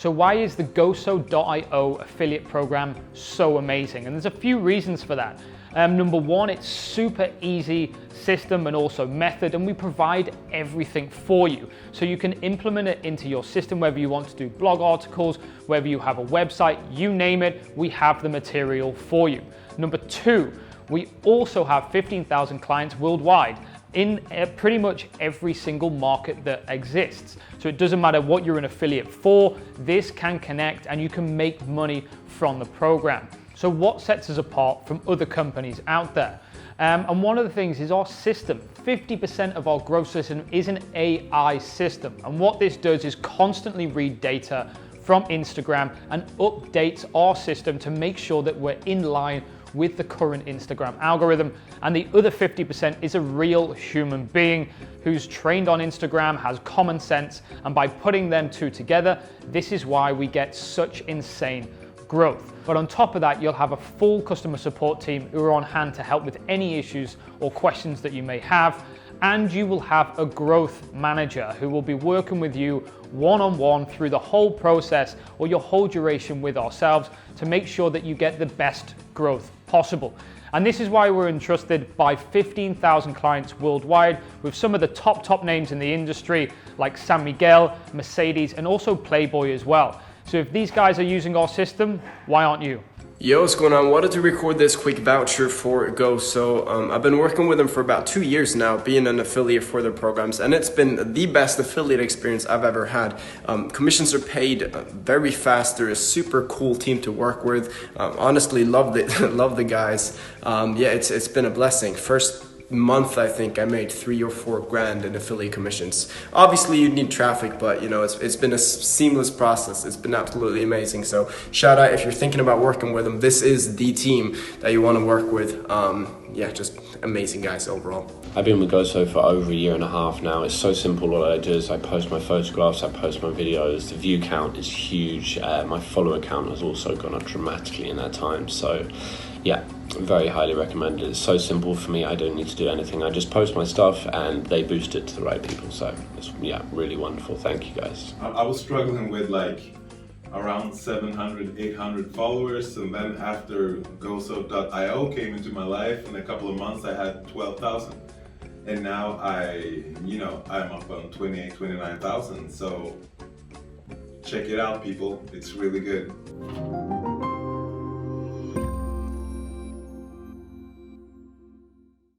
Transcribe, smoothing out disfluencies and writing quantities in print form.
So why is the Goso.io affiliate program so amazing? And there's a few reasons for that. Number one, it's super easy system and also method, and we provide everything for you. So you can implement it into your system, whether you want to do blog articles, whether you have a website, you name it, we have the material for you. Number two, we also have 15,000 clients worldwide in pretty much every single market that exists. So it doesn't matter what you're an affiliate for, this can connect and you can make money from the program. So what sets us apart from other companies out there? And one of the things is our system. 50% of our growth system is an AI system. And what this does is constantly read data from Instagram and updates our system to make sure that we're in line with the current Instagram algorithm. And the other 50% is a real human being who's trained on Instagram, has common sense, and by putting them two together, this is why we get such insane growth. But on top of that, you'll have a full customer support team who are on hand to help with any issues or questions that you may have. And you will have a growth manager who will be working with you one-on-one through the whole process or your whole duration with ourselves to make sure that you get the best growth possible. And this is why we're entrusted by 15,000 clients worldwide with some of the top names in the industry like San Miguel, Mercedes, and also Playboy as well. So if these guys are using our system, why aren't you? Yo, what's going on? Wanted to record this quick voucher for Goso. I've been working with them for about 2 years now, being an affiliate for their programs, and it's been the best affiliate experience I've ever had. Commissions are paid very fast. They're a super cool team to work with. Honestly, love the guys. Yeah, it's been a blessing. First month, I think I made 3 or 4 grand in affiliate commissions. Obviously you need traffic, but you know, it's been a seamless process. It's been absolutely amazing. So shout out if you're thinking about working with them. This is the team that you want to work with. Yeah, just amazing guys overall. I've been with Goso for over 1.5 years now. It's so simple. What I do is I post my photographs, I post my videos. The view count is huge. My follower count has also gone up dramatically in that time. So yeah, very highly recommended. It's so simple for me. I don't need to do anything. I just post my stuff and they boost it to the right people. So it's, yeah, really wonderful. Thank you guys. I was struggling with like around 700, 800 followers, and then after Goso.io came into my life, in a couple of months I had 12,000. And now I'm up on 28, 29,000. So check it out, people. It's really good.